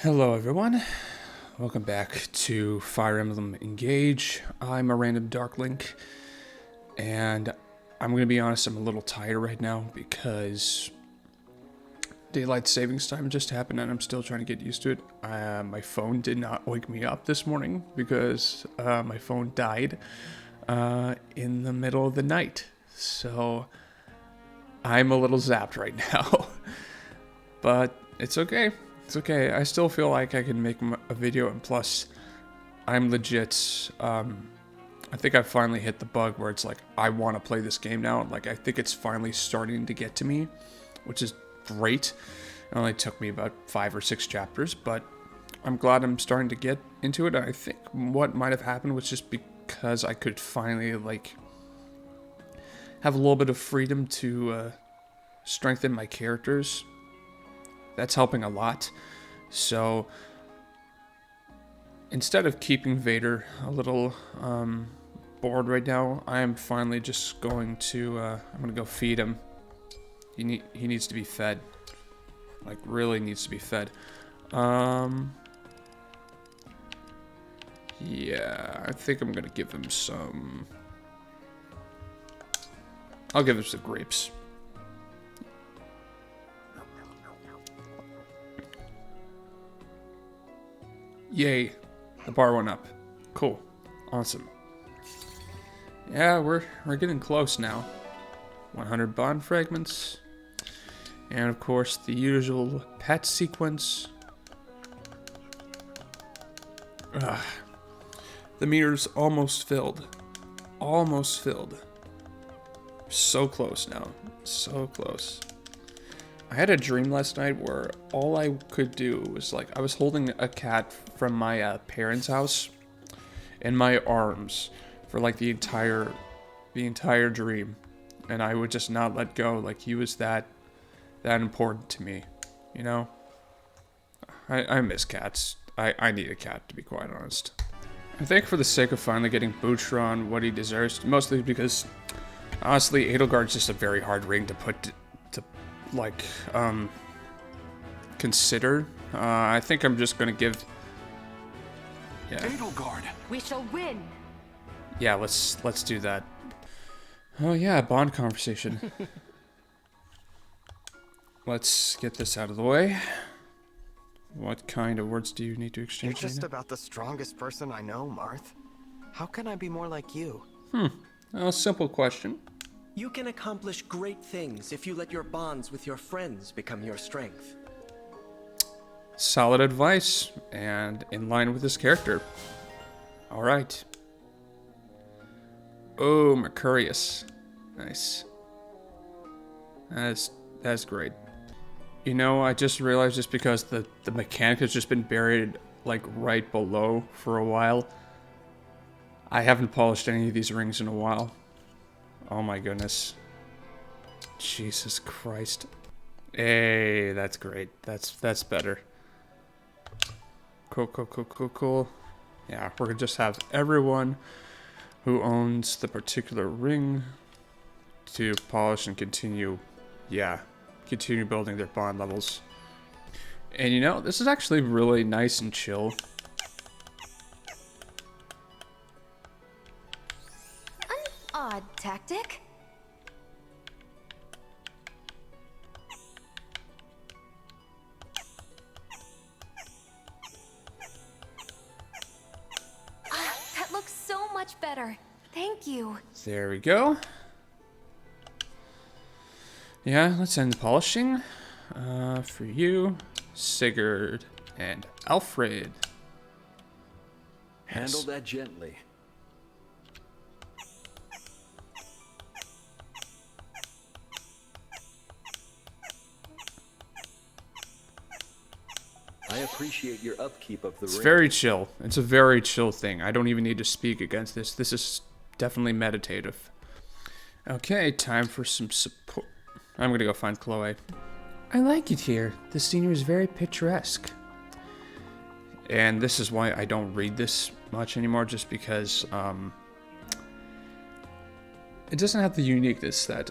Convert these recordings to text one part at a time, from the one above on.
Hello everyone, welcome back to Fire Emblem Engage. I'm a random Dark Link, and I'm going to be honest, I'm a little tired right now because daylight savings time just happened and I'm still trying to get used to it. My phone did not wake me up this morning because my phone died in the middle of the night, so I'm a little zapped right now, but it's okay. It's okay. I still feel like I can make a video, and plus, I'm legit. I think I finally hit the bug where it's like I want to play this game now. Like I think it's finally starting to get to me, which is great. It only took me about 5 or 6 chapters, but I'm glad I'm starting to get into it. I think what might have happened was just because I could finally have a little bit of freedom to strengthen my characters. That's helping a lot. So instead of keeping Vader a little bored right now, I am finally just going to I'm gonna go feed him. He needs to be fed. Like really needs to be fed. Yeah, I think I'm gonna give him some. I'll give him some grapes. Yay, the bar went up. Cool, awesome. Yeah, we're getting close now. 100 bond fragments, and of course the usual pet sequence. Ugh. The meter's almost filled. Almost filled. So close now. So close. I had a dream last night where all I could do was I was holding a cat from my parents' house in my arms for the entire dream, and I would just not let go. Like he was that important to me, you know. I miss cats. I need a cat, to be quite honest. I think for the sake of finally getting Boutron what he deserves, mostly because honestly Edelgard's just a very hard ring to put to consider. I think I'm just gonna give. Yeah. Edelgard. We shall win. Yeah, let's do that. Oh yeah, bond conversation. Let's get this out of the way. What kind of words do you need to You're exchange? just about the strongest person I know, Marth. How can I be more like you? Well, simple question. You can accomplish great things if you let your bonds with your friends become your strength. Solid advice, and in line with his character. Alright. Oh, Mercurius. Nice. That's great. You know, I just realized just because the mechanic has just been buried right below for a while, I haven't polished any of these rings in a while. Oh my goodness. Jesus Christ. Hey, that's great. That's better. Cool. Yeah, we're gonna just have everyone who owns the particular ring to polish and continue building their bond levels. And you know, this is actually really nice and chill. An odd tactic. That looks so much better. Thank you. There we go. Yeah, let's end the polishing. For you, Sigurd, and Alfred. Handle that gently. I appreciate your upkeep of the It's ring. very chill. It's a very chill thing. I don't even need to speak against this. This is definitely meditative. Okay, time for some support. I'm gonna go find Chloe. I like it here. The scenery is very picturesque. And this is why I don't read this much anymore, just because it doesn't have the uniqueness that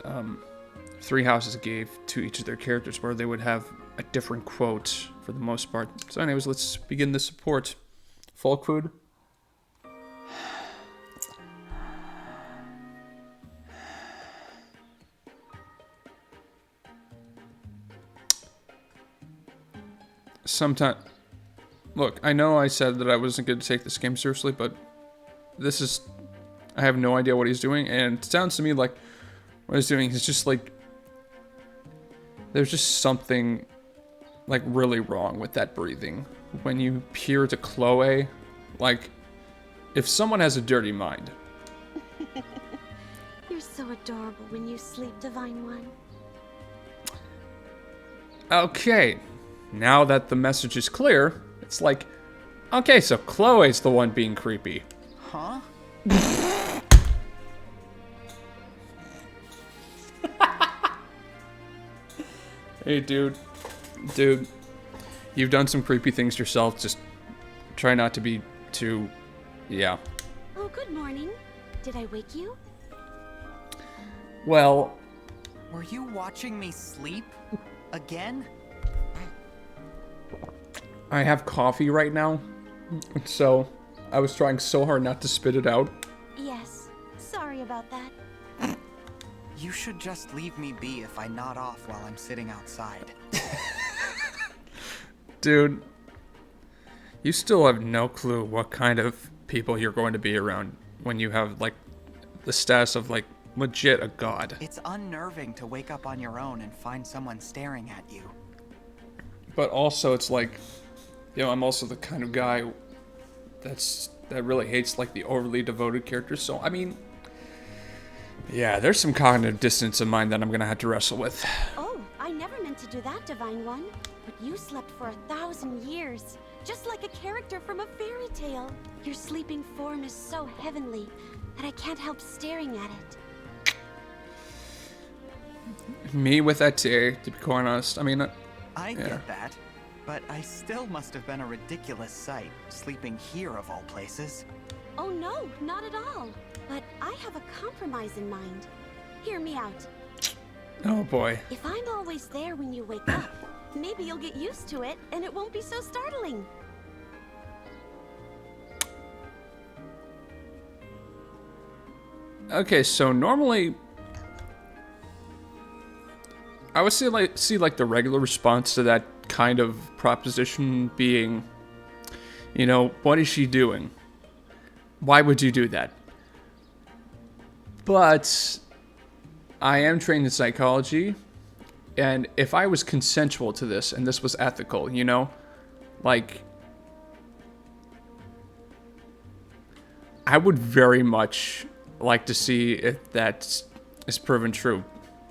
Three Houses gave to each of their characters, where they would have a different quote for the most part. So anyways, let's begin the support. Folk food. Sometimes, look, I know I said that I wasn't going to take this game seriously, but this is, I have no idea what he's doing, and it sounds to me like what he's doing is just like, there's just something like really wrong with that breathing. When you peer to Chloe, like, if someone has a dirty mind. You're so adorable when you sleep, Divine One. Okay, now that the message is clear, it's like, okay, so Chloe's the one being creepy. Huh? Hey, dude, you've done some creepy things yourself. Just try not to be too, yeah. Oh, good morning. Did I wake you? Well, Were you watching me sleep? Again? I have coffee right now, so I was trying so hard not to spit it out. Yes. Sorry about that. You should just leave me be if I nod off while I'm sitting outside. Dude, you still have no clue what kind of people you're going to be around when you have, like, the status of, like, legit a god. It's unnerving to wake up on your own and find someone staring at you. But also, it's like, you know, I'm also the kind of guy that really hates, like, the overly devoted characters. So, I mean, yeah, there's some cognitive dissonance of mine that I'm gonna have to wrestle with. Oh, I never meant to do that, Divine One. But you slept for 1,000 years, just like a character from a fairy tale. Your sleeping form is so heavenly that I can't help staring at it. Me with that tea, to be quite honest. I mean, I yeah. get that, but I still must have been a ridiculous sight, sleeping here of all places. Oh no, not at all. But I have a compromise in mind. Hear me out. Oh boy. If I'm always there when you wake up, maybe you'll get used to it and it won't be so startling. Okay, so normally I would see like the regular response to that kind of proposition being, you know, what is she doing? Why would you do that? But I am trained in psychology, and if I was consensual to this and this was ethical, you know, like, I would very much like to see if that is proven true.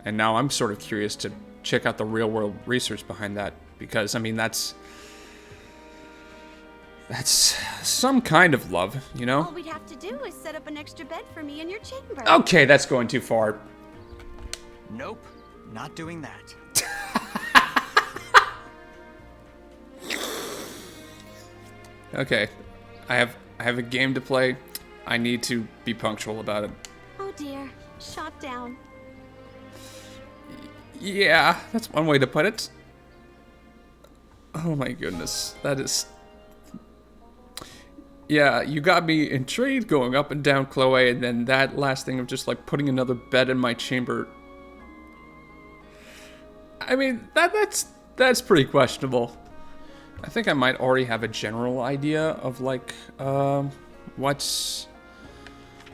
And now I'm sort of curious to check out the real world research behind that, because I mean that's some kind of love, you know? All we'd have to do is set up an extra bed for me in your chamber. Okay, that's going too far. Nope, not doing that. Okay, I have a game to play. I need to be punctual about it. Oh dear, shot down. Yeah, that's one way to put it. Oh my goodness, that is... Yeah, you got me intrigued going up and down Chloe, and then that last thing of just like putting another bed in my chamber. I mean, that's pretty questionable. I think I might already have a general idea of like what's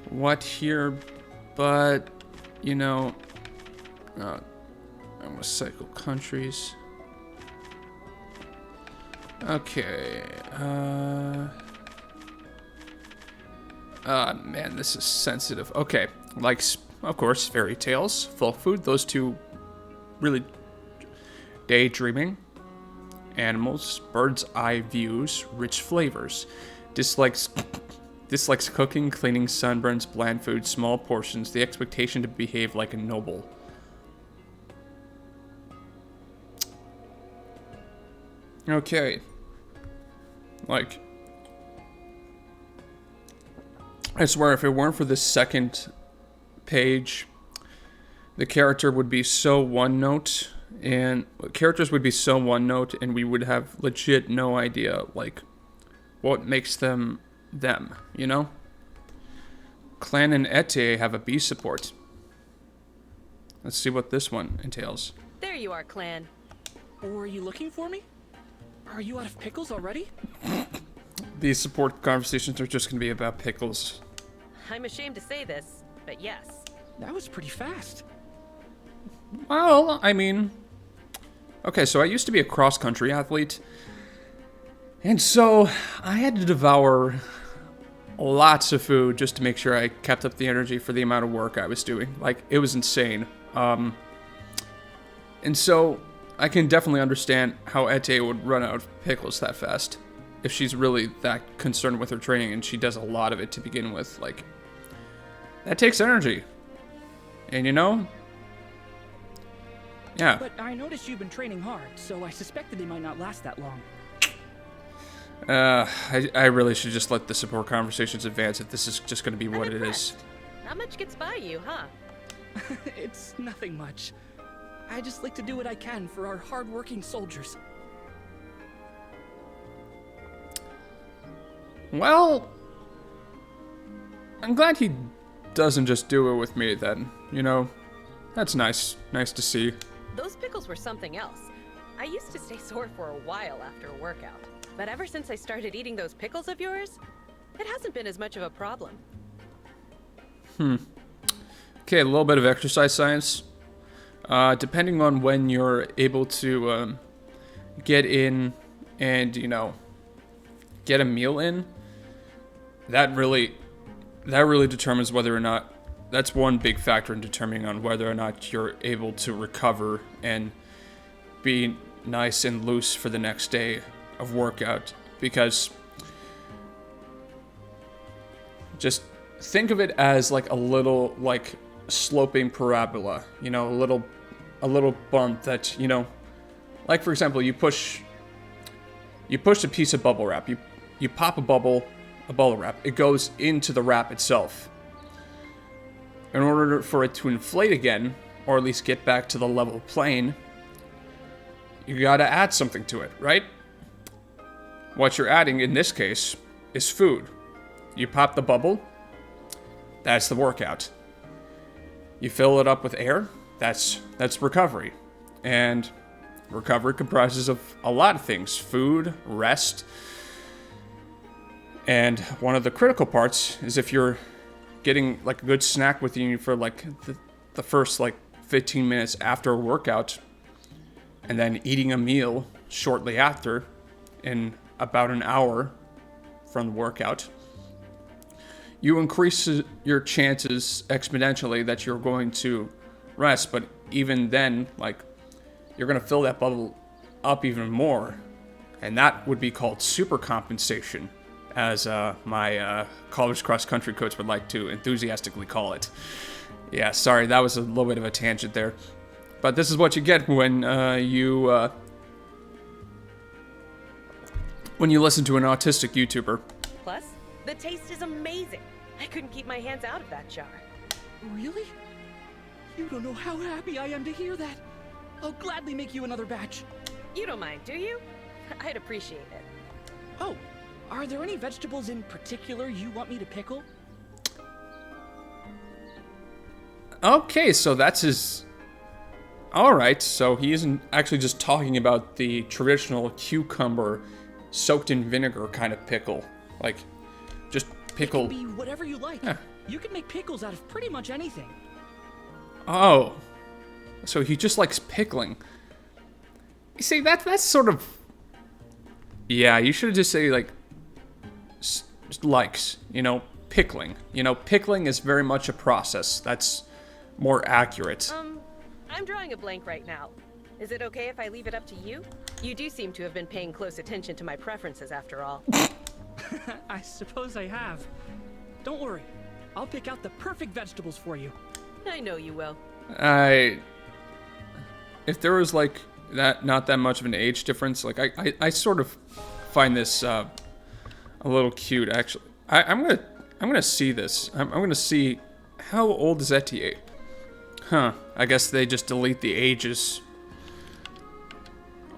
what here, but you know, I'm gonna cycle countries. Okay, man, this is sensitive. Okay, like, of course, fairy tales, folk food, those two really daydreaming. Animals, bird's eye views, rich flavors. Dislikes cooking, cleaning, sunburns, bland food, small portions, the expectation to behave like a noble. Okay. Like, I swear, if it weren't for this second page, the character would be so one note And characters would be so one note, and we would have legit no idea, like, what makes them them, you know? Clan and Ete have a B support. Let's see what this one entails. There you are, Clan. Were you looking for me? Are you out of pickles already? These support conversations are just going to be about pickles. I'm ashamed to say this, but yes. That was pretty fast. Well, I mean... Okay, so I used to be a cross-country athlete. And so I had to devour lots of food just to make sure I kept up the energy for the amount of work I was doing. Like, it was insane. And so I can definitely understand how Ete would run out of pickles that fast. If she's really that concerned with her training, and she does a lot of it to begin with. Like, that takes energy. And you know... Yeah. But I noticed you've been training hard, so I suspected they might not last that long. I really should just let the support conversations advance if this is just going to be what it is. Not much gets by you, huh? It's nothing much. I just like to do what I can for our hard-working soldiers. Well, I'm glad he doesn't just do it with me then, you know? That's nice. Nice to see. Those pickles were something else. I used to stay sore for a while after a workout. But ever since I started eating those pickles of yours, it hasn't been as much of a problem. Okay, a little bit of exercise science. Depending on when you're able to get in and, you know, get a meal in, that really determines whether or not, that's one big factor in determining on whether or not you're able to recover and be nice and loose for the next day of workout. Because just think of it as like a little like sloping parabola, you know, a little bump that, you know, like for example, you push a piece of bubble wrap, you pop a bubble wrap, it goes into the wrap itself. In order for it to inflate again, or at least get back to the level plane, you gotta add something to it, right? What you're adding in this case is food. You pop the bubble, that's the workout. You fill it up with air, that's recovery. And recovery comprises of a lot of things: food, rest, and one of the critical parts is if you're getting like a good snack with you for like the first like 15 minutes after a workout, and then eating a meal shortly after in about an hour from the workout, you increase your chances exponentially that you're going to rest. But even then, like, you're going to fill that bubble up even more, and that would be called super compensation, as my college cross-country coach would like to enthusiastically call it. Yeah, sorry, that was a little bit of a tangent there. But this is what you get when you listen to an autistic YouTuber. Plus, the taste is amazing. I couldn't keep my hands out of that jar. Really? You don't know how happy I am to hear that. I'll gladly make you another batch. You don't mind, do you? I'd appreciate it. Oh, are there any vegetables in particular you want me to pickle? Okay, so that's his... Alright, so he isn't actually just talking about the traditional cucumber soaked in vinegar kind of pickle. Like, just pickle... It can be whatever you like. Yeah. You can make pickles out of pretty much anything. Oh. So he just likes pickling. You see, that's sort of... Yeah, you should just say, like, just likes, you know, pickling. You know, pickling is very much a process. That's more accurate. I'm drawing a blank right now. Is it okay if I leave it up to you? You do seem to have been paying close attention to my preferences after all. I suppose I have. Don't worry. I'll pick out the perfect vegetables for you. I know you will. If there was like not that much of an age difference, like I sort of find this a little cute actually. I'm gonna see this. I'm gonna see how old is Etier. Huh. I guess they just delete the ages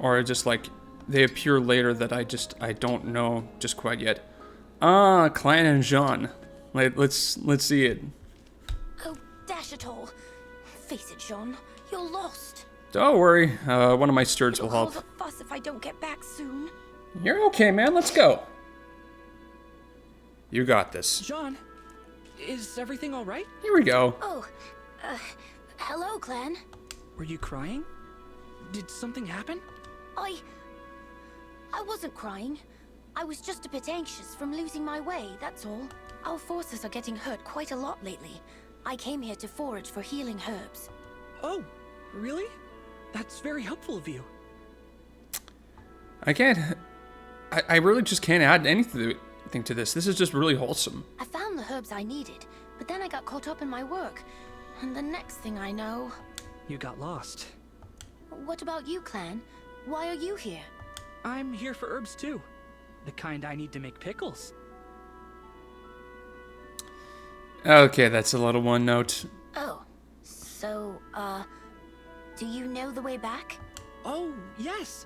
or just like they appear later that I don't know just quite yet. Ah, Clan and Jean. Let's see it. Oh, dash it all. Face it, Jean. You're lost. Don't worry, one of my stewards will It'll help. cause a fuss if I don't get back soon. You're okay, man. Let's go. You got this. John, is everything all right? Here we go. Oh, hello, Clan. Were you crying? Did something happen? I wasn't crying. I was just a bit anxious from losing my way, that's all. Our forces are getting hurt quite a lot lately. I came here to forage for healing herbs. Oh, really? That's very helpful of you. I can't. I really just can't add anything to this. This is just really wholesome. I found the herbs I needed, but then I got caught up in my work. And the next thing I know... You got lost. What about you, Clan? Why are you here? I'm here for herbs too. The kind I need to make pickles. Okay, that's a little one note. Oh, so, do you know the way back? Oh, yes.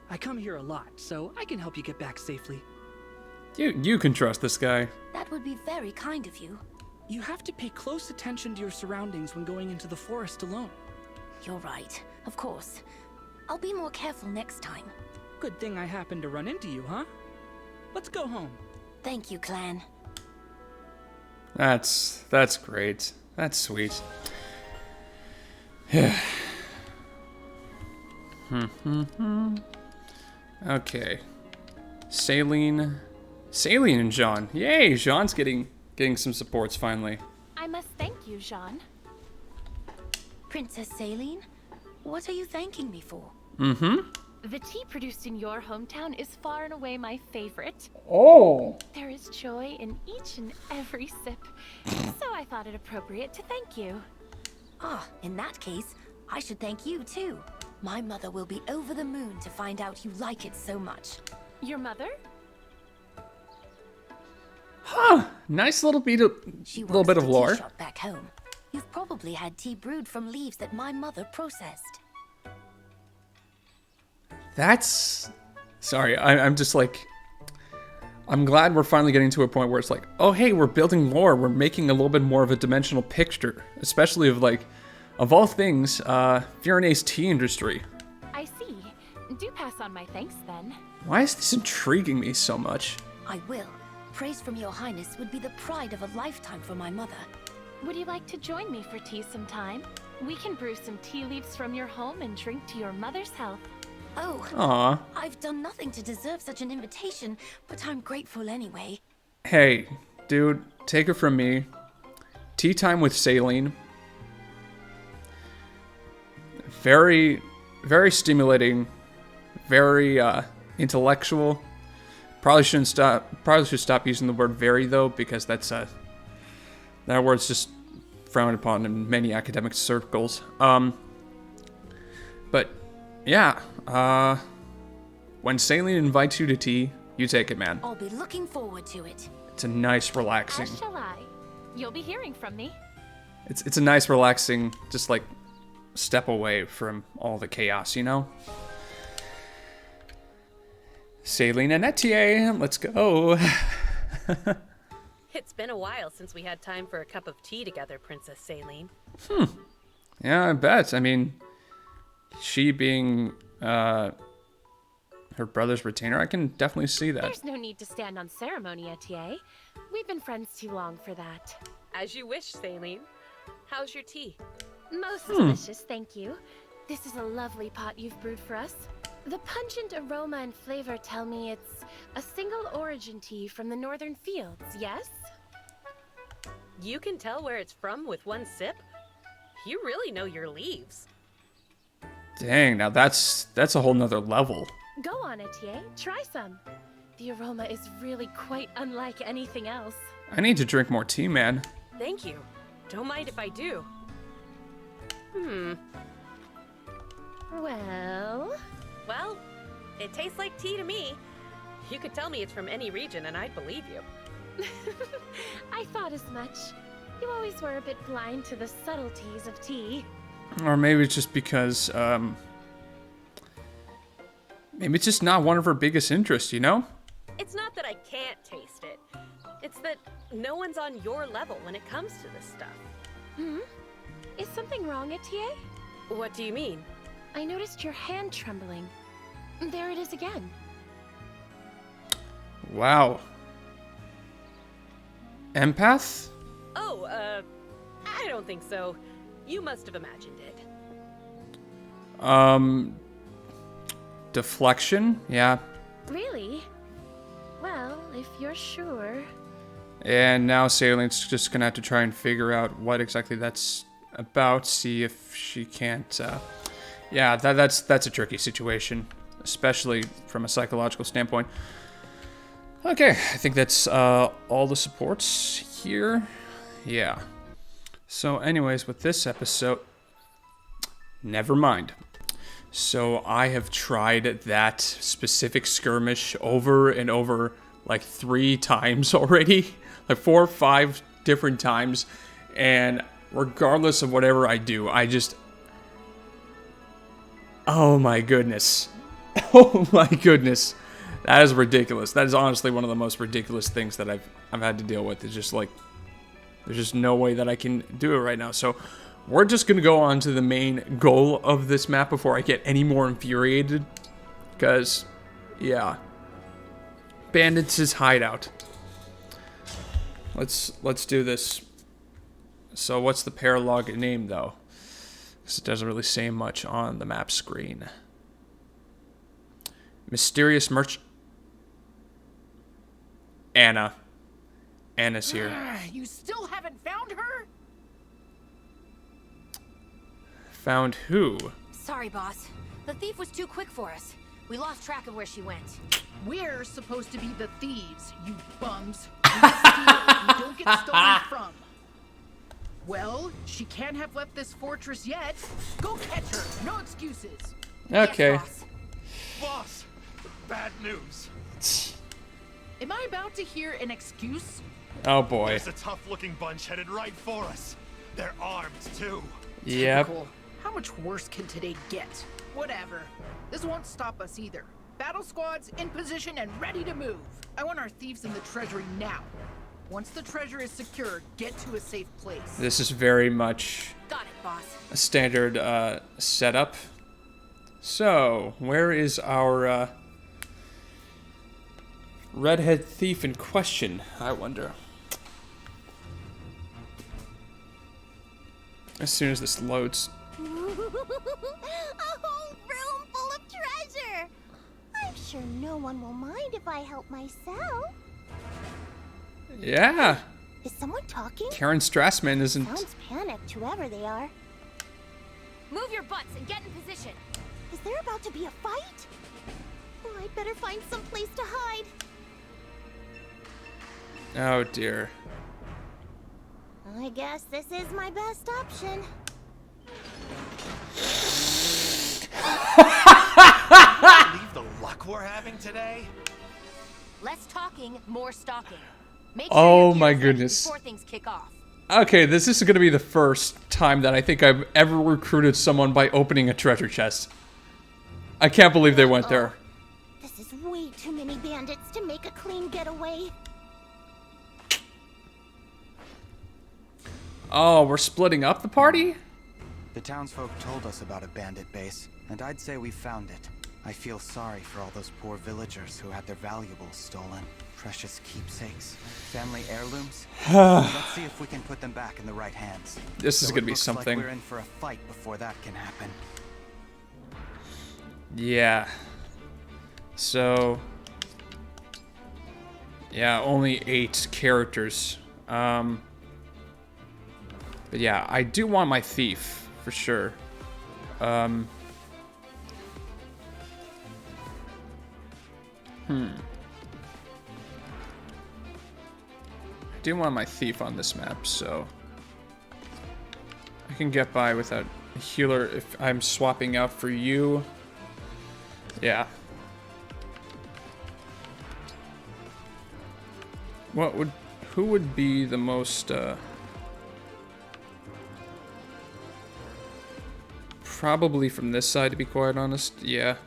I come here a lot, so I can help you get back safely. You can trust this guy. That would be very kind of you. You have to pay close attention to your surroundings when going into the forest alone. You're right, of course. I'll be more careful next time. Good thing I happened to run into you, huh? Let's go home. Thank you, Clan. That's great. That's sweet. Yeah. Okay. Saline and Jean. Yay, Jean's getting some supports finally. I must thank you, Jean. Princess Saline, what are you thanking me for? The tea produced in your hometown is far and away my favorite. Oh. There is joy in each and every sip, so I thought it appropriate to thank you. Ah, in that case, I should thank you too. My mother will be over the moon to find out you like it so much. Your mother? Huh. Nice little bit of She little works bit at of a tea lore. shop back home. You've probably had tea brewed from leaves that my mother processed. That's... Sorry, I'm just like... I'm glad we're finally getting to a point where it's like, oh hey, we're building lore, we're making a little bit more of a dimensional picture, especially of like, of all things, Firene's tea industry. I see. Do pass on my thanks then. Why is this intriguing me so much? I will. Praise from your highness would be the pride of a lifetime for my mother. Would you like to join me for tea sometime? We can brew some tea leaves from your home and drink to your mother's health. Oh, Aw. I've done nothing to deserve such an invitation, but I'm grateful anyway. Hey, dude, take it from me. Tea time with Saline. Very, very stimulating. Very intellectual. Probably should stop using the word "very" though, because that's that word's just frowned upon in many academic circles. But yeah, when Saline invites you to tea, you take it, man. I'll be looking forward to it. It's a nice, relaxing. As shall I. You'll be hearing from me. It's a nice, relaxing, just like step away from all the chaos, you know? Saline and Etienne, let's go. It's been a while since we had time for a cup of tea together, Princess Saline. Yeah, I bet. I mean, she being her brother's retainer, I can definitely see that. There's no need to stand on ceremony, Etienne. We've been friends too long for that. As you wish, Saline. How's your tea? Most delicious, thank you. This is a lovely pot you've brewed for us. The pungent aroma and flavor tell me it's a single origin tea from the northern fields, yes? You can tell where it's from with one sip? You really know your leaves. Dang, now that's a whole nother level. Go on, Etienne. Try some. The aroma is really quite unlike anything else. I need to drink more tea, man. Thank you. Don't mind if I do. Well, it tastes like tea to me. You could tell me it's from any region and I'd believe you. I thought as much. You always were a bit blind to the subtleties of tea. Or maybe it's just because, Maybe it's just not one of her biggest interests, you know? It's not that I can't taste it. It's that no one's on your level when it comes to this stuff. Hmm? Is something wrong, Etienne? What do you mean? I noticed your hand trembling. There it is again. Wow. Empath? Oh, I don't think so. You must have imagined it. Deflection? Yeah. Really? Well, if you're sure. And now Sailing's just gonna have to try and figure out what exactly that's about, see if she can't, yeah, that's a tricky situation, especially from a psychological standpoint. Okay, I think that's all the supports here. Yeah. So anyways, with this episode, never mind. So I have tried that specific skirmish over and over like 3 times already, like 4 or 5 different times, and regardless of whatever I do, oh my goodness. Oh my goodness. That is ridiculous. That is honestly one of the most ridiculous things that I've had to deal with. It's just like, there's just no way that I can do it right now. So we're just going to go on to the main goal of this map before I get any more infuriated. Because, yeah. Bandits' hideout. Let's do this. So what's the paralogue name, though? Because it doesn't really say much on the map screen. Mysterious merch... Anna. Anna's here. You still haven't found her? Found who? Sorry, boss. The thief was too quick for us. We lost track of where she went. We're supposed to be the thieves, you bums. We steal, we don't get stolen from. Well, she can't have left this fortress yet. Go catch her. No excuses. Okay. Yes, Boss, bad news. Am I about to hear an excuse? Oh boy. There's a tough-looking bunch headed right for us. They're armed too. Yep. Typical. How much worse can today get? Whatever. This won't stop us either. Battle squads in position and ready to move. I want our thieves in the treasury now. Once the treasure is secured, get to a safe place. This is very much Got it, boss. a standard setup. So, where is our redhead thief in question, I wonder? As soon as this loads. A whole room full of treasure! I'm sure no one will mind if I help myself. Yeah. Is someone talking? Karen Strassman isn't... Sounds panicked, whoever they are. Move your butts and get in position. Is there about to be a fight? Oh, I'd better find some place to hide. Oh dear. I guess this is my best option. Believe the luck we're having today? Less talking, more stalking. Make Oh your my gear's ready goodness. before things kick off. Okay, this is going to be the first time that I think I've ever recruited someone by opening a treasure chest. I can't believe they went there. This is way too many bandits to make a clean getaway. Oh, we're splitting up the party? The townsfolk told us about a bandit base, and I'd say we found it. I feel sorry for all those poor villagers who had their valuables stolen. Precious keepsakes, family heirlooms. Let's see if we can put them back in the right hands. This is Though gonna it be looks something. Like we're in for a fight before that can happen. Yeah. So... yeah, only 8 characters. But yeah, I do want my thief, for sure. I do want my thief on this map, so... I can get by without a healer if I'm swapping out for you. Yeah. Who would be the most, probably from this side, to be quite honest. Yeah.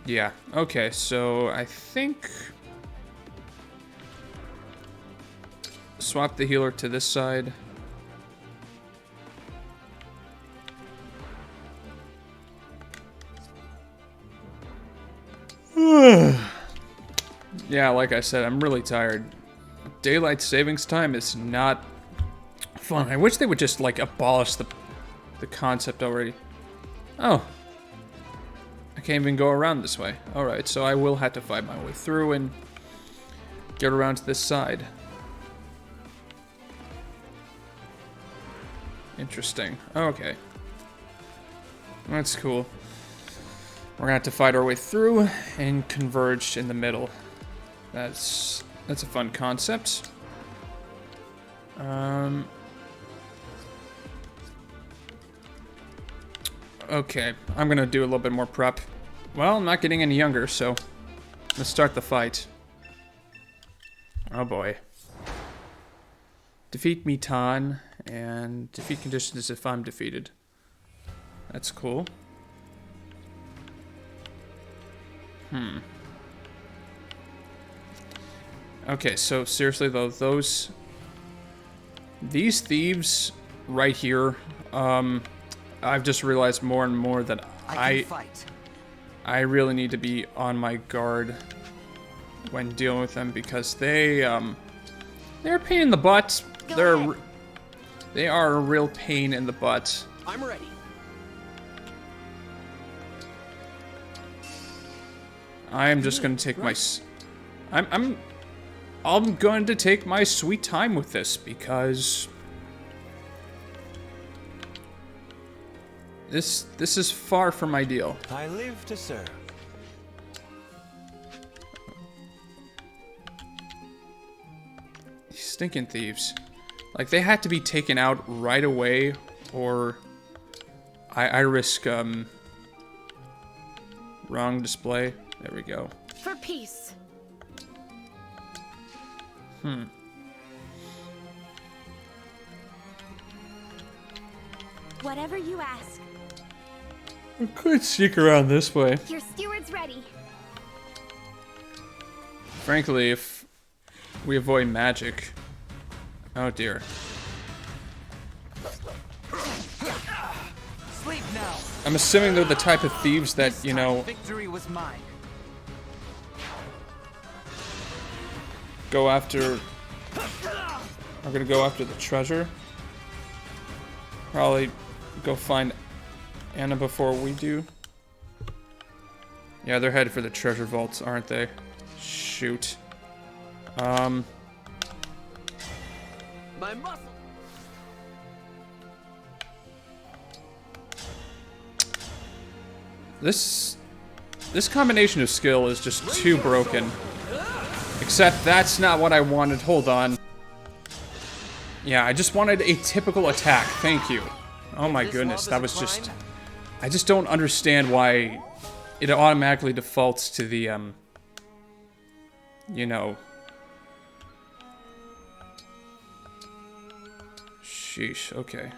Yeah, okay, so I think... swap the healer to this side. Yeah, like I said, I'm really tired. Daylight savings time is not fun. I wish they would just, like, abolish the concept already. Oh. I can't even go around this way. Alright, so I will have to fight my way through and get around to this side. Interesting. Okay. That's cool. We're gonna have to fight our way through and converge in the middle. That's a fun concept. Okay, I'm gonna do a little bit more prep. Well, I'm not getting any younger, so let's start the fight. Oh boy. Defeat Mitan, and defeat conditions if I'm defeated. That's cool. Okay, so seriously though, these thieves right here, I've just realized more and more that I really need to be on my guard when dealing with them, because they're a pain in the butt. They are a real pain in the butt. I'm ready. I am just going to take my I'm going to take my sweet time with this, because this is far from ideal. I live to serve. These stinking thieves. Like, they had to be taken out right away, or I risk wrong display. There we go. For peace. Whatever you ask. I could sneak around this way. Your steward's ready. Frankly, if we avoid magic... Oh dear. Sleep now. I'm assuming they're the type of thieves that, you know, Victory was mine. go after... are gonna go after the treasure. Probably go find Anna before we do. Yeah, they're headed for the treasure vaults, aren't they? Shoot. My muscle. This combination of skill is just too broken. Except that's not what I wanted. Hold on. Yeah, I just wanted a typical attack. Thank you. Oh my goodness, that was just... I just don't understand why it automatically defaults to the, you know... Sheesh, okay.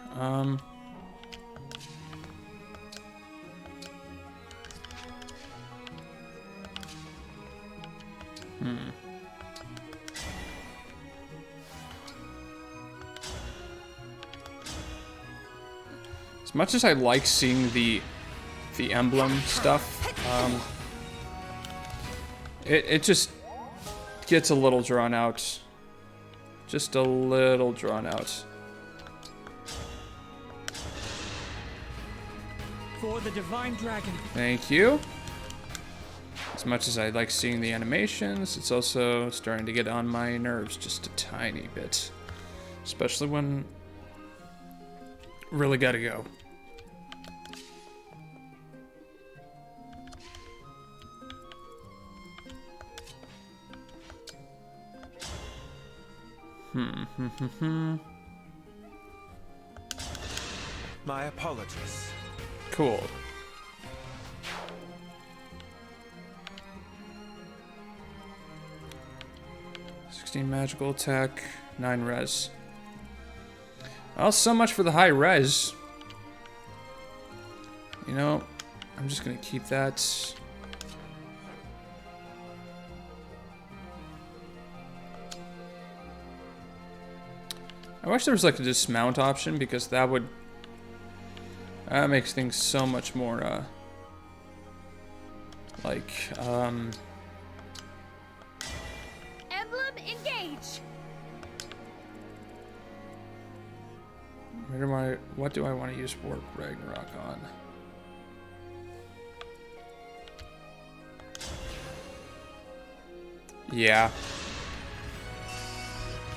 As much as I like seeing the emblem stuff, it just gets a little drawn out. Just a little drawn out. For the divine dragon. Thank you. As much as I like seeing the animations, it's also starting to get on my nerves just a tiny bit. Especially when... really gotta go. My apologies. Cool. 16 magical attack, 9 res. Well, so much for the high res. You know, I'm just gonna keep that. I wish there was like a dismount option, because that makes things so much more Emblem, engage. What do I want to use Warp Ragnarok on? Yeah.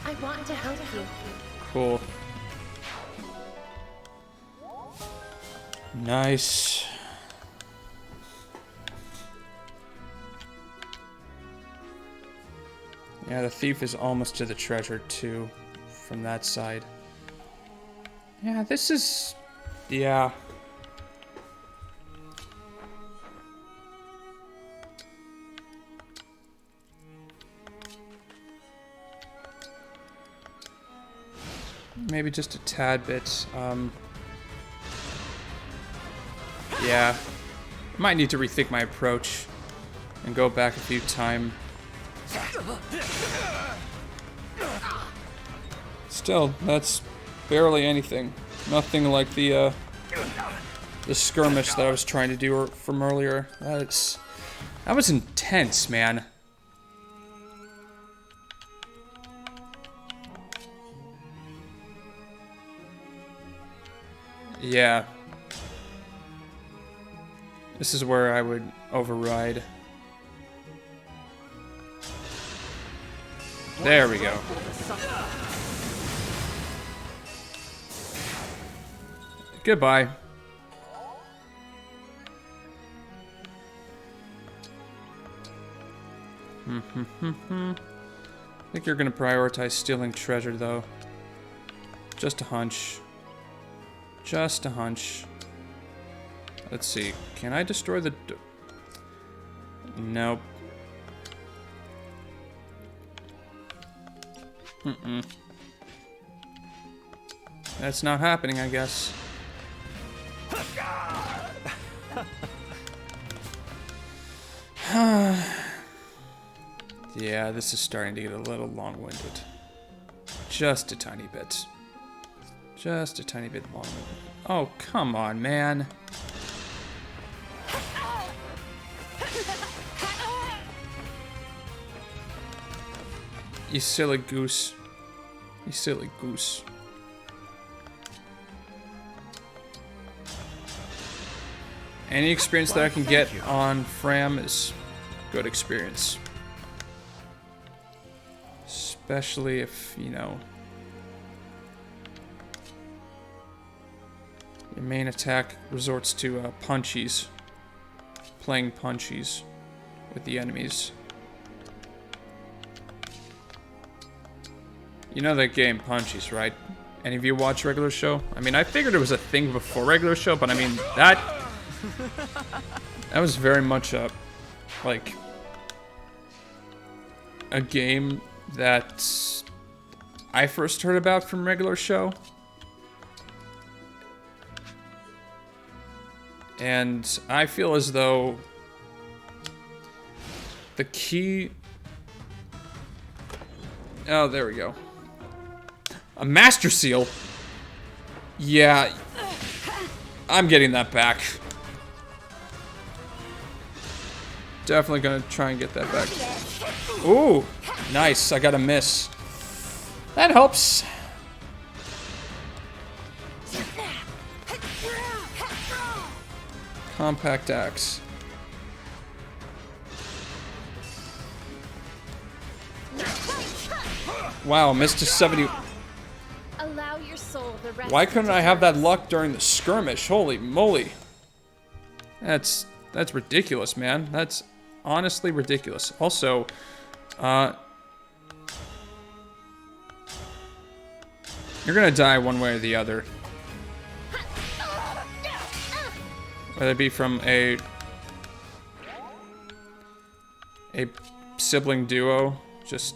I want to help you. Cool. Nice. Yeah, the thief is almost to the treasure too, from that side. Yeah, this is... yeah. Maybe just a tad bit. Yeah. Might need to rethink my approach and go back a few times. Still, that's barely anything. Nothing like the skirmish that I was trying to do from earlier. That was intense, man. Yeah. This is where I would override. There we go. Goodbye. I think you're gonna prioritize stealing treasure, though. Just a hunch. Just a hunch. Let's see. Can I destroy the... Nope. That's not happening, I guess. Yeah, this is starting to get a little long-winded. Just a tiny bit. Just a tiny bit long-winded. Oh, come on, man. You silly goose. You silly goose. Any experience that I can get on Fram is good experience. Especially if, you know, your main attack resorts to punchies. Playing punchies with the enemies. You know that game, Punchies, right? Any of you watch Regular Show? I mean, I figured it was a thing before Regular Show, but I mean, that was very much a game that I first heard about from Regular Show. And I feel as though the key... Oh, there we go. A Master Seal? Yeah. I'm getting that back. Definitely gonna try and get that back. Ooh, nice. I got a miss. That helps. Compact axe. Wow, missed a 70. Allow your soul the rest. Why couldn't I have that luck during the skirmish? Holy moly. That's ridiculous, man. That's honestly ridiculous. Also, you're gonna die one way or the other. Whether it be from a sibling duo, just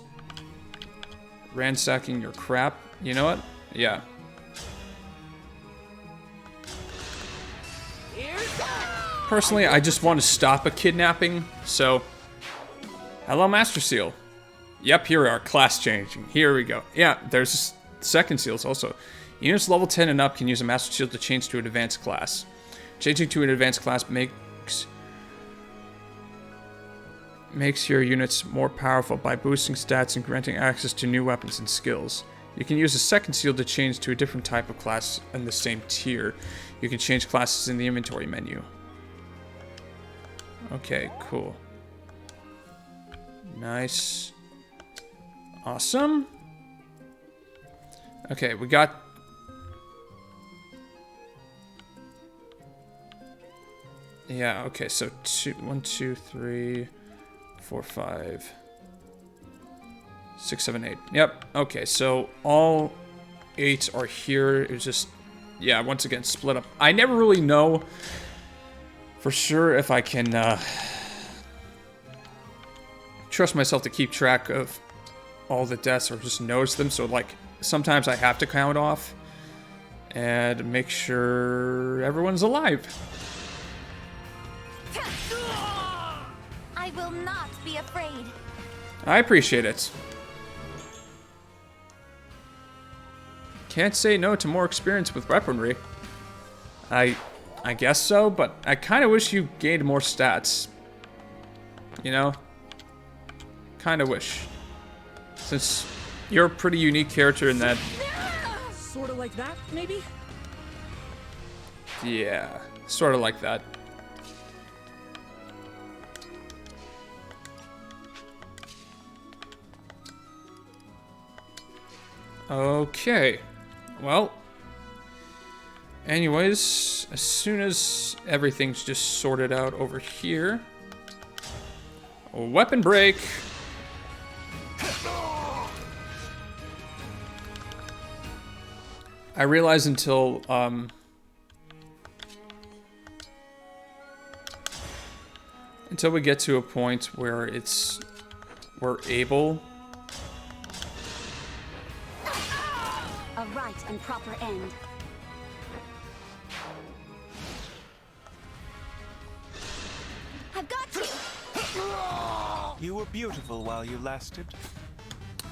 ransacking your crap. You know what? Yeah. Personally, I just want to stop a kidnapping, so... Hello, Master Seal. Yep, here we are, class changing. Here we go. Yeah, there's second seals also. Units level 10 and up can use a Master Seal to change to an advanced class. Changing to an advanced class makes your units more powerful by boosting stats and granting access to new weapons and skills. You can use a second seal to change to a different type of class in the same tier. You can change classes in the inventory menu. Okay, cool. Nice. Awesome. Okay, we got... Yeah, okay, so 1, 2, 3, 4, 5, 6, 7, 8. Yep, okay, so all 8 are here. It was just, yeah, once again, split up. I never really know for sure if I can trust myself to keep track of all the deaths or just notice them. So, like, sometimes I have to count off and make sure everyone's alive. I will not be afraid. I appreciate it. Can't say no to more experience with weaponry. I guess so, but I kind of wish you gained more stats. You know? Kind of wish. Since you're a pretty unique character in that. Sort of like that, maybe? Yeah, sort of like that. Okay. Well, anyways, as soon as everything's just sorted out over here, weapon break. I realized until we get to a point where we're able. A right and proper end. I've got you! You were beautiful while you lasted.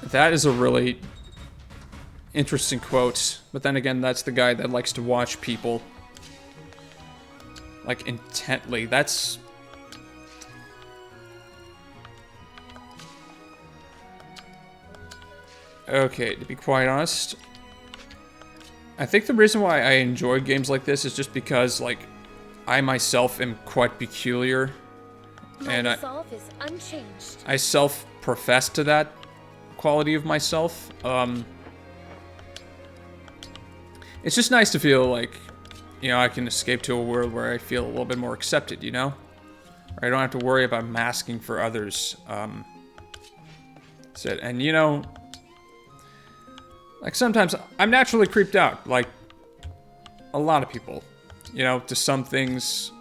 That is a really interesting quote, but then again, that's the guy that likes to watch people, like, intently. That's... Okay, to be quite honest, I think the reason why I enjoy games like this is just because, like, I myself am quite peculiar, and resolve is unchanged. I self-profess to that quality of myself. It's just nice to feel like, you know, I can escape to a world where I feel a little bit more accepted, you know? I don't have to worry about masking for others. That's it. And, you know, like, sometimes I'm naturally creeped out, like a lot of people, you know, to some things,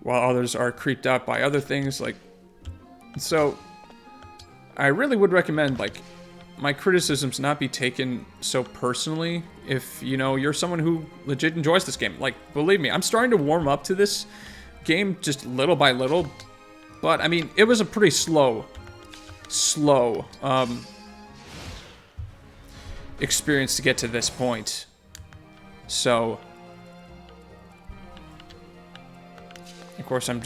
while others are creeped out by other things, like, so I really would recommend, like, my criticisms not be taken so personally if, you know, you're someone who legit enjoys this game. Like, believe me, I'm starting to warm up to this game just little by little, but, I mean, it was a pretty slow, experience to get to this point. So, of course, I'm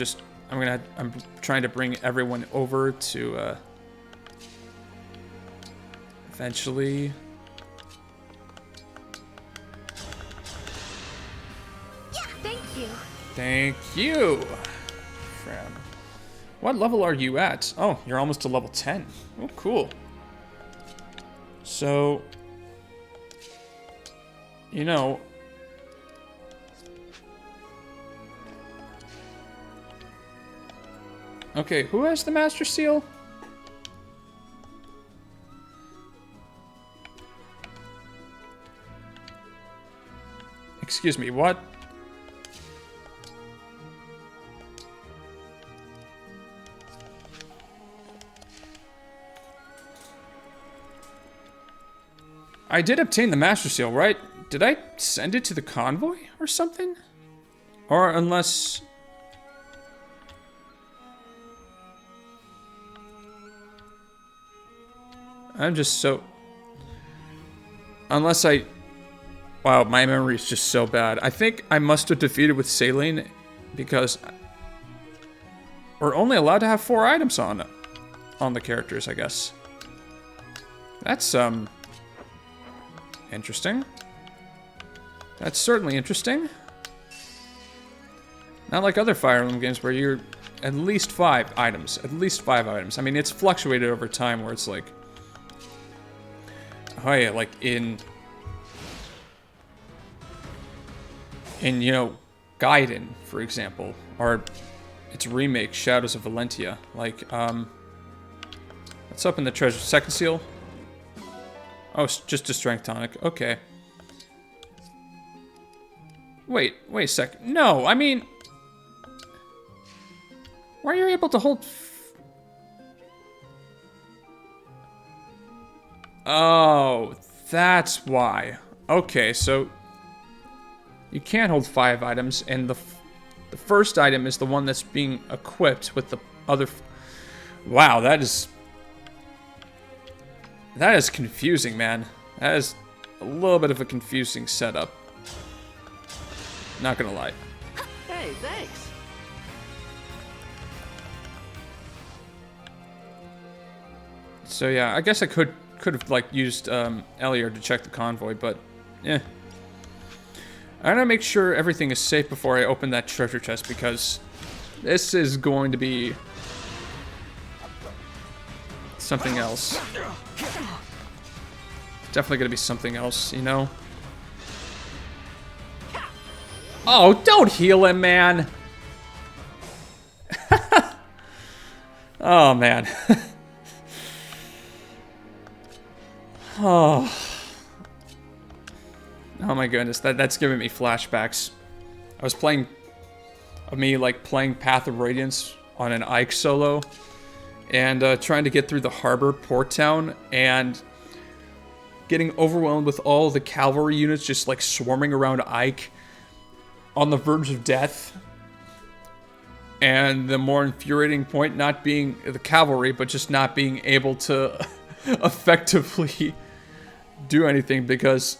trying to bring everyone over to, eventually. Yeah, thank you. Thank you, Fran. What level are you at? Oh, you're almost to level 10. Oh, cool. So, you know, okay, who has the Master Seal? Excuse me, what? I did obtain the Master Seal, right? Did I send it to the convoy or something? Or unless... I'm just so... Unless I... Wow, my memory is just so bad. I think I must have defeated with Saline because we're only allowed to have 4 items on the characters, I guess. That's, interesting. That's certainly interesting. Not like other Fire Emblem games where you're at least 5 items. At least 5 items. I mean, it's fluctuated over time where it's like... Oh yeah, like in, you know, Gaiden, for example, or its remake, Shadows of Valentia. Like, what's up in the treasure? Second seal? Oh, it's just a strength tonic. Okay. Wait a sec. No, I mean... Why are you able to hold... Oh, that's why. Okay, so... You can't hold 5 items, and the first item is the one that's being equipped with the other... Wow, that is confusing, man. That is a little bit of a confusing setup. Not gonna lie. Hey, thanks. So yeah, I guess I could have like used Elior to check the convoy, but yeah. I gotta make sure everything is safe before I open that treasure chest because this is going to be something else. Definitely gonna be something else, you know? Oh, don't heal him, man! Oh, man. Oh. Oh my goodness, that's giving me flashbacks. I was playing... playing Path of Radiance on an Ike solo. And trying to get through the harbor port town. And getting overwhelmed with all the cavalry units just like swarming around Ike. On the verge of death. And the more infuriating point not being the cavalry, but just not being able to effectively do anything because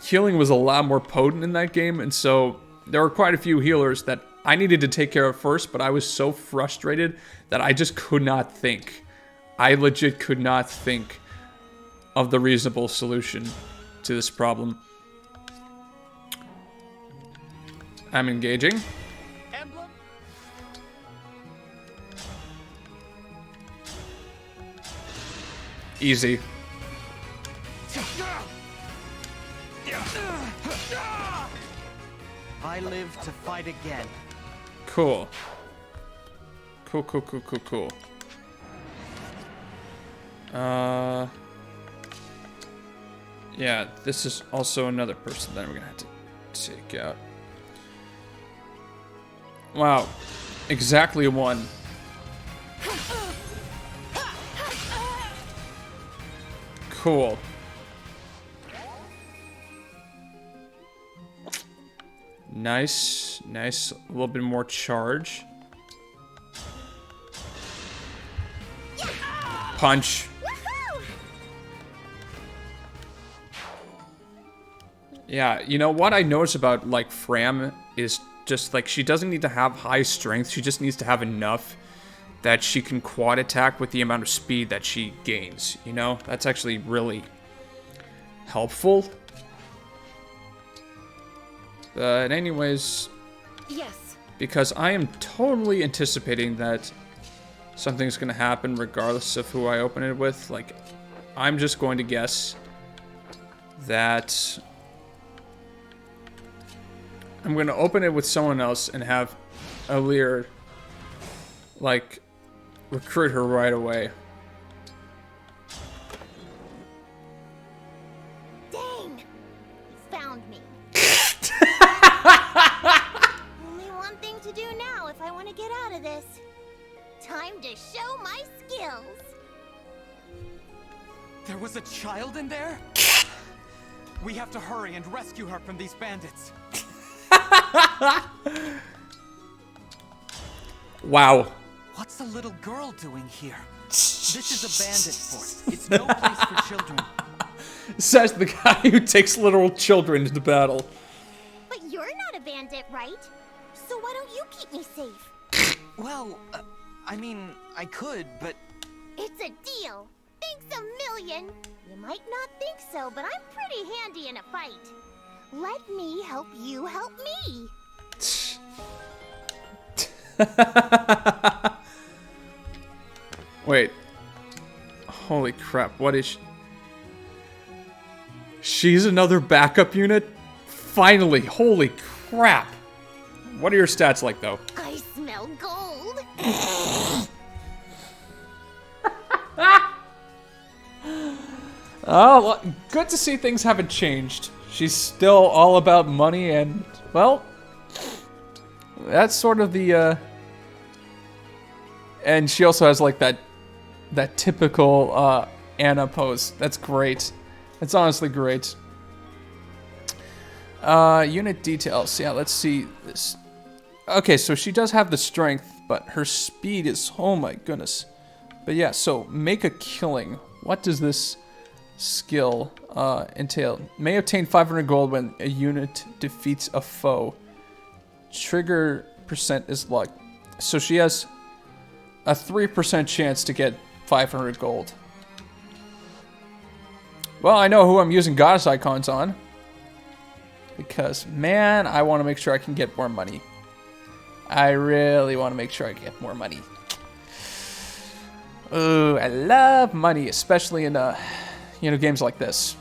healing was a lot more potent in that game, and so there were quite a few healers that I needed to take care of first, but I was so frustrated that I just could not think. I legit could not think of the reasonable solution to this problem. I'm engaging. Emblem? Easy. I live to fight again. Cool. Cool. Yeah, this is also another person that we're gonna have to take out. Wow. Exactly 1. Cool. Nice. A little bit more charge. Punch. Yeah, you know what I notice about like Fram is just like she doesn't need to have high strength, she just needs to have enough that she can quad attack with the amount of speed that she gains, you know? That's actually really helpful. But anyways, yes, because I am totally anticipating that something's gonna happen regardless of who I open it with, like, I'm just going to guess that I'm going to open it with someone else and have Elior, like, recruit her right away. Dang! Found me. Only one thing to do now if I want to get out of this. Time to show my skills. There was a child in there? We have to hurry and rescue her from these bandits. Wow. What's the little girl doing here? This is a bandit fort. It's no place for children. Says the guy who takes literal children into battle. But you're not a bandit, right? So why don't you keep me safe? Well, I mean, I could, but... It's a deal. Thanks a million. You might not think so, but I'm pretty handy in a fight. Let me help you help me. Wait. Holy crap, what is she? She's another backup unit? Finally, holy crap. What are your stats like, though? I smell gold. Oh, good to see things haven't changed. She's still all about money and, well, that's sort of the, and she also has, like, that typical, Anna pose. That's great. It's honestly great. Unit details. Yeah, let's see this. Okay, so she does have the strength, but her speed is, oh my goodness. But yeah, so make a killing. What does this skill entail? May obtain 500 gold when a unit defeats a foe. Trigger percent is luck. So she has a 3% chance to get 500 gold. Well, I know who I'm using goddess icons on. Because, man, I want to make sure I can get more money. I really want to make sure I get more money. Oh, I love money, especially in, you know, games like this.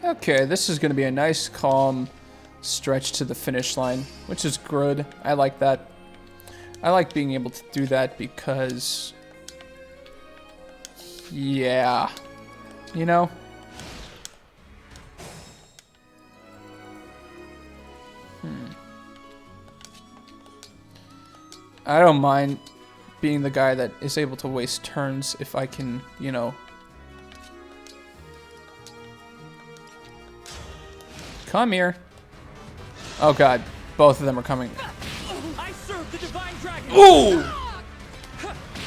Okay, this is going to be a nice, calm stretch to the finish line, which is good. I like that. I like being able to do that because... yeah. You know? I don't mind being the guy that is able to waste turns if I can, you know... Come here. Oh god, both of them are coming. I serve the divine dragon. Ooh!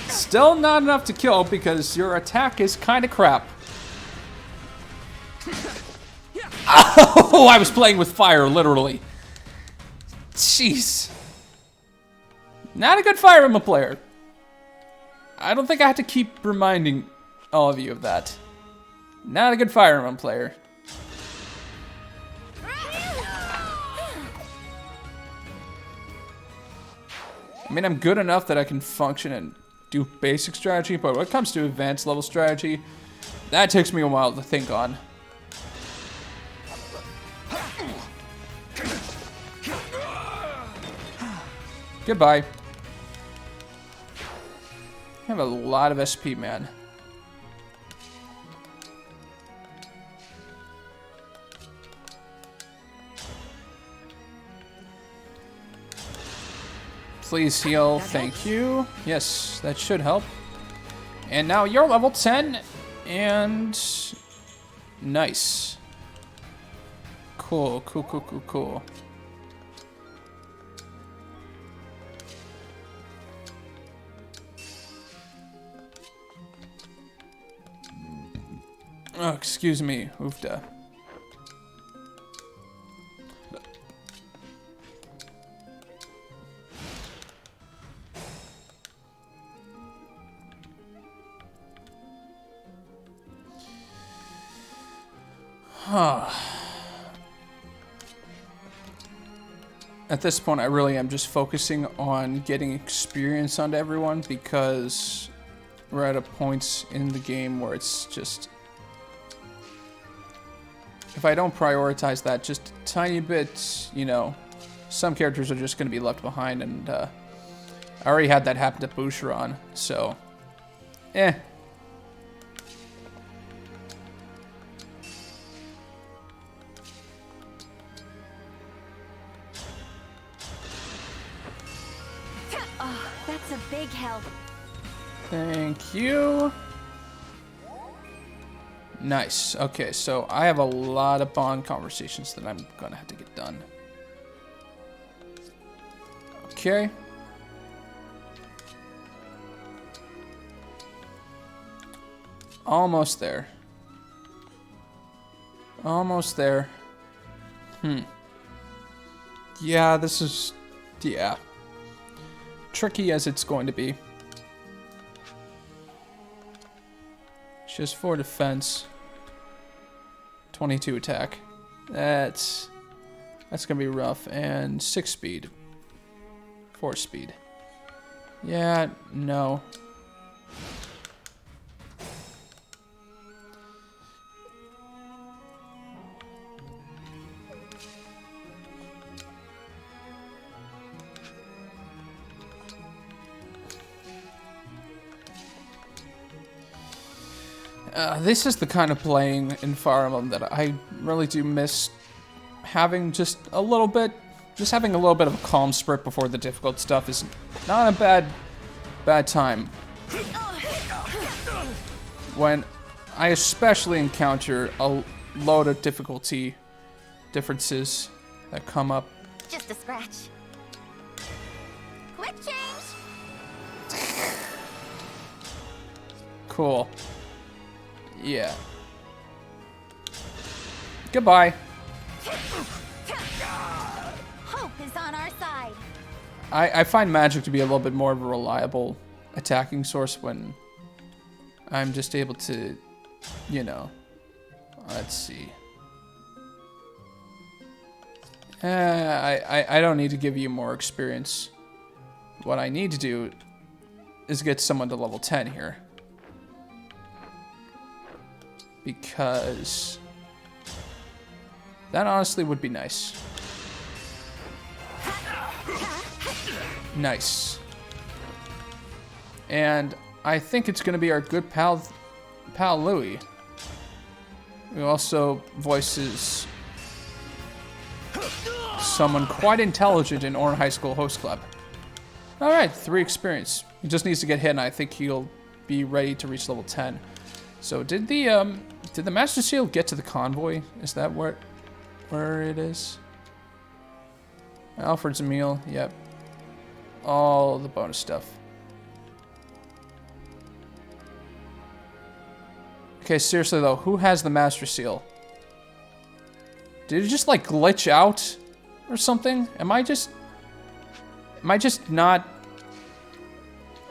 Still not enough to kill because your attack is kind of crap. Oh, I was playing with fire, literally. Jeez. Not a good Fire Emblem player. I don't think I have to keep reminding all of you of that. Not a good Fire Emblem player. I mean, I'm good enough that I can function and do basic strategy, but when it comes to advanced level strategy, that takes me a while to think on. Goodbye. I have a lot of SP, man. Please heal, thank you. Yes, that should help. And now you're level 10, and nice. Cool, cool, cool, cool, cool. Oh, excuse me, oofda. At this point, I really am just focusing on getting experience onto everyone because we're at a point in the game where it's just... if I don't prioritize that just a tiny bit, you know, some characters are just going to be left behind, and I already had that happen to Boucheron, so, eh. Oh, that's a big help. Thank you. Nice. Okay, so I have a lot of bond conversations that I'm gonna have to get done. Okay. Almost there. Almost there. Yeah, this is... yeah. Tricky as it's going to be. Just 4 defense. 22 attack. That's gonna be rough. And 6 speed. 4 speed. Yeah, no. This is the kind of playing in Fire Emblem that I really do miss having just a little bit, having a little bit of a calm spurt before the difficult stuff is not a bad time. When I especially encounter a load of difficulty differences that come up. Just a scratch. Quick change. Cool. Yeah. Goodbye. Hope is on our side. I find magic to be a little bit more of a reliable attacking source when I'm just able to, you know, let's see. I don't need to give you more experience. What I need to do is get someone to level 10 here. Because that honestly would be nice. Nice. And I think it's going to be our good pal Louis, who also voices someone quite intelligent in Oran High School Host Club. Alright, 3 experience. He just needs to get hit, and I think he'll be ready to reach level 10. So did the Master Seal get to the convoy? Is that where it is? Alfred's meal, yep. All the bonus stuff. Okay, seriously though, who has the Master Seal? Did it just like glitch out or something? Am I just not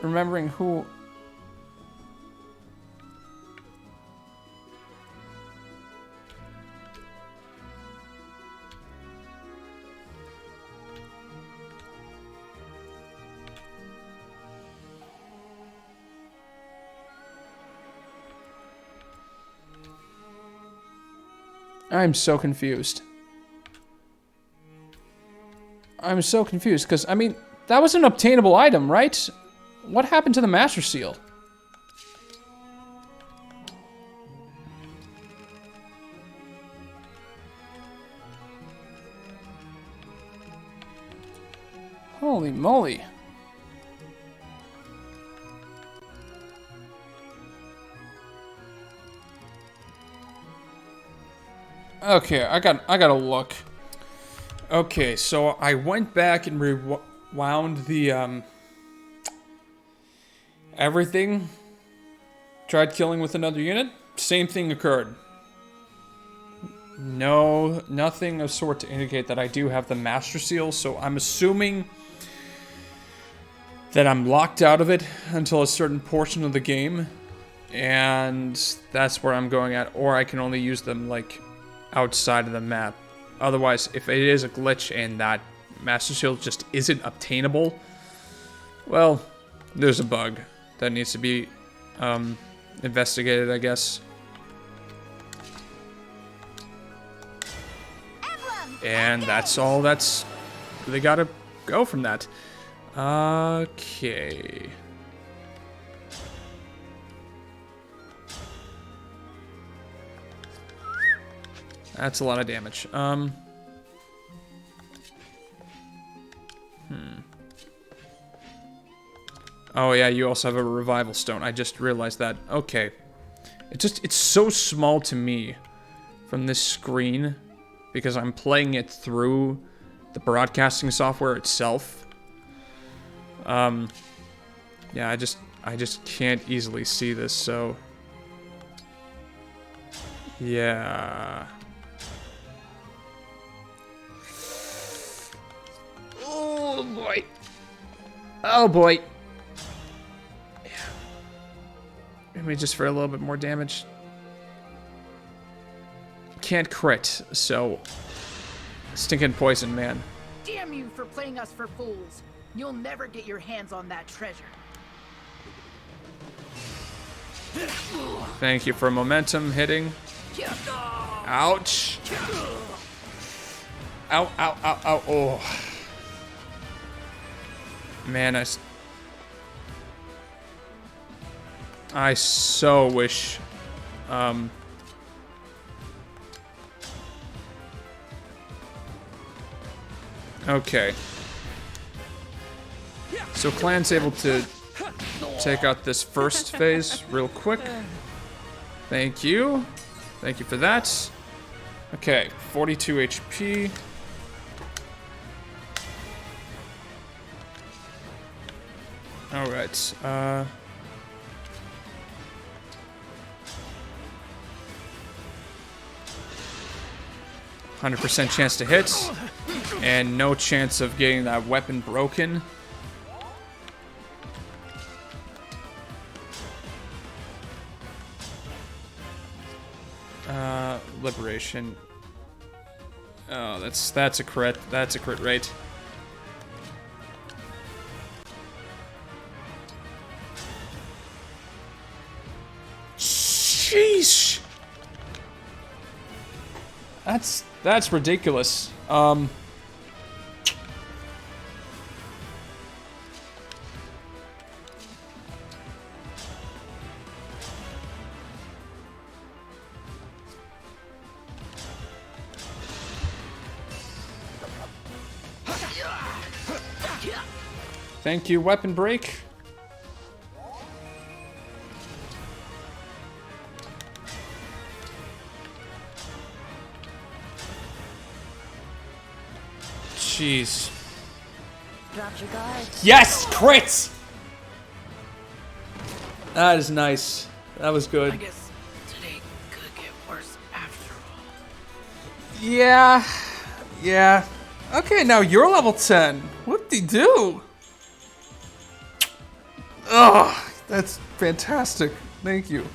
remembering who? I'm so confused. I'm so confused, because, I mean, that was an obtainable item, right? What happened to the Master Seal? Holy moly. Okay, I gotta look. Okay, so I went back and rewound the, everything. Tried killing with another unit. Same thing occurred. No, nothing of sort to indicate that I do have the Master Seal, so I'm assuming that I'm locked out of it until a certain portion of the game. And that's where I'm going at, or I can only use them, like, outside of the map. Otherwise, if it is a glitch and that Master Seal just isn't obtainable, well, there's a bug that needs to be investigated, I guess. And that's all that's really gotta go from that. Okay. That's a lot of damage. Oh yeah, you also have a revival stone. I just realized that. Okay. it's so small to me from this screen because I'm playing it through the broadcasting software itself. Yeah, I just can't easily see this, so yeah. Oh boy. Oh boy. Yeah. Maybe just for a little bit more damage. Can't crit, so stinking poison, man. Damn you for playing us for fools. You'll never get your hands on that treasure. Thank you for momentum hitting. Ouch. Ow, ow, ow, ow. Oh. Man, I so wish, okay. So Clan's able to take out this first phase real quick. Thank you. Thank you for that. Okay, 42 HP. Alright, 100% chance to hit, and no chance of getting that weapon broken. Liberation. Oh, that's a crit. That's a crit rate. Sheesh. That's ridiculous. Thank you, weapon break. Jeez. Dropped your guard. Yes, crits. That is nice. That was good. I guess today could get worse after all. Yeah. Yeah. Okay, now you're level 10. Whoop-de-doo. Oh, that's fantastic. Thank you.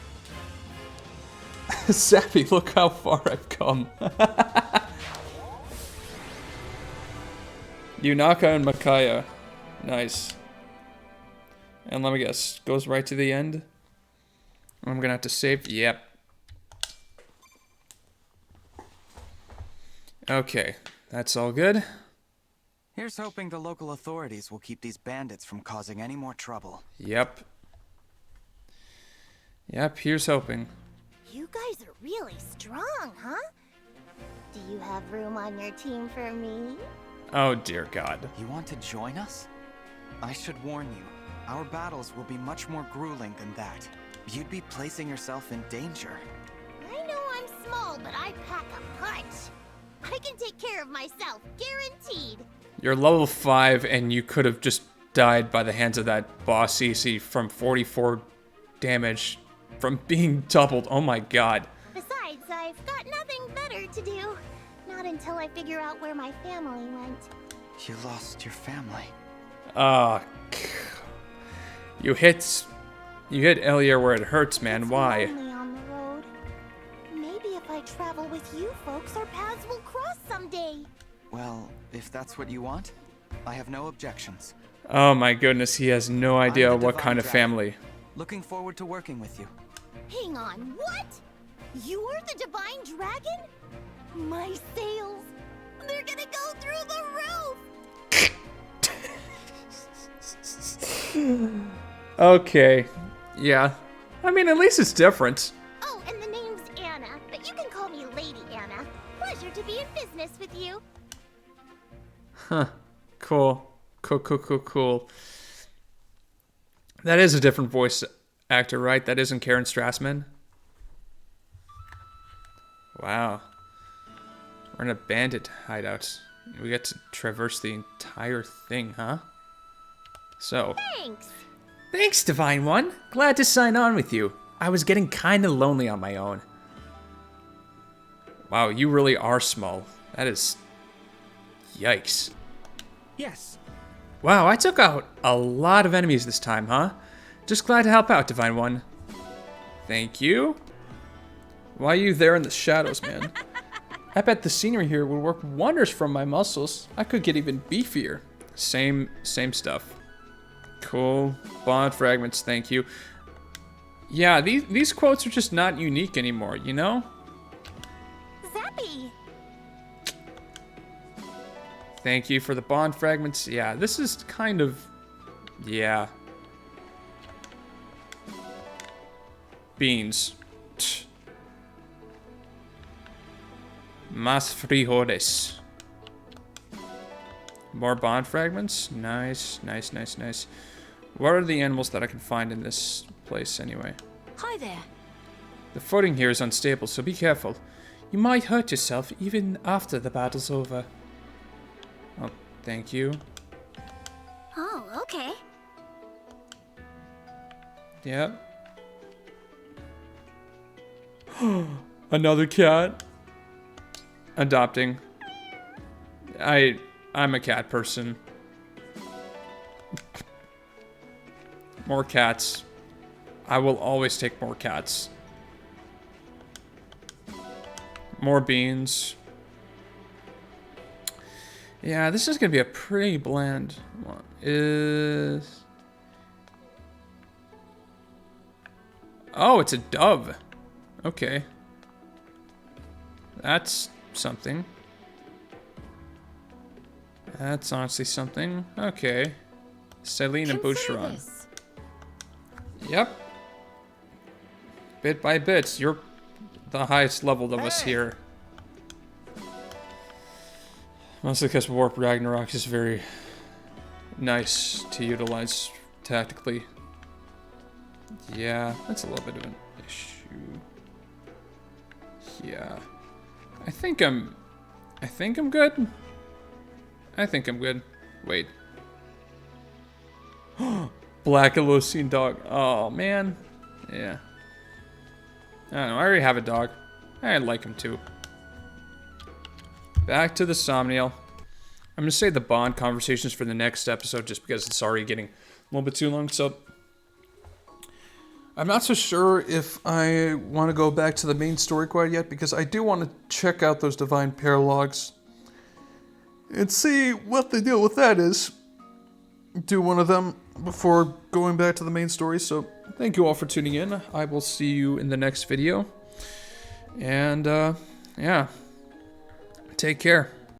Sappy, look how far I've come. Yunaka and Makaya. Nice. And let me guess, goes right to the end? I'm gonna have to save. Yep. Okay, that's all good. Here's hoping the local authorities will keep these bandits from causing any more trouble. Yep. Yep, here's hoping. You guys are really strong, huh? Do you have room on your team for me? Oh dear God. You want to join us? I should warn you, our battles will be much more grueling than that. You'd be placing yourself in danger. I know I'm small, but I pack a punch. I can take care of myself, guaranteed. You're level 5 and you could have just died by the hands of that boss CC from 44 damage from being doubled. Oh my God. Besides, I've got nothing better to do. Not until I figure out where my family went. You lost your family. You hit Elier where it hurts, man. Why? Lonely on the road. Maybe if I travel with you folks, our paths will cross someday. Well, if that's what you want, I have no objections. Oh my goodness, he has no idea what kind of Dragon. family. Looking forward to working with you. Hang on, what? You're the Divine Dragon? My sails, they're gonna go through the roof! Okay. Yeah. I mean, at least it's different. Oh, and the name's Anna, but you can call me Lady Anna. Pleasure to be in business with you. Huh. Cool. Cool. That is a different voice actor, right? That isn't Karen Strassman? Wow. We're in a bandit hideout. We get to traverse the entire thing, huh? So. Thanks. Thanks, Divine One. Glad to sign on with you. I was getting kind of lonely on my own. Wow, you really are small. That is... Yikes. Yes. Wow, I took out a lot of enemies this time, huh? Just glad to help out, Divine One. Thank you. Why are you there in the shadows, man? I bet the scenery here would work wonders for my muscles. I could get even beefier. Same stuff. Cool. Bond fragments, thank you. Yeah, these quotes are just not unique anymore, you know? Zappy. Thank you for the bond fragments. Yeah, this is kind of... Yeah. Beans. Más frijoles. More bond fragments. Nice, nice, nice, nice. What are the animals that I can find in this place anyway? Hi there. The footing here is unstable, so be careful. You might hurt yourself even after the battle's over. Oh, thank you. Oh, okay. Yep. Another cat. Adopting. I'm a cat person. More cats. I will always take more cats. More beans. Yeah, this is gonna be a pretty bland one. Oh, it's a dove. Okay. That's something. That's honestly something. Okay. Celine and Boucheron. Yep. Bit by bit, you're the highest level of us here. Mostly because Warp Ragnarok is very nice to utilize tactically. Yeah, that's a little bit of an issue. Yeah. I think I'm good. I think I'm good. Wait. Black Elosine dog. Oh, man. Yeah. I don't know. I already have a dog. I like him too. Back to the Somniel. I'm going to save the Bond conversations for the next episode just because it's already getting a little bit too long. So, I'm not so sure if I want to go back to the main story quite yet because I do want to check out those Divine Paralogs and see what the deal with that is. Do one of them before going back to the main story. So, thank you all for tuning in. I will see you in the next video. And, yeah. Take care.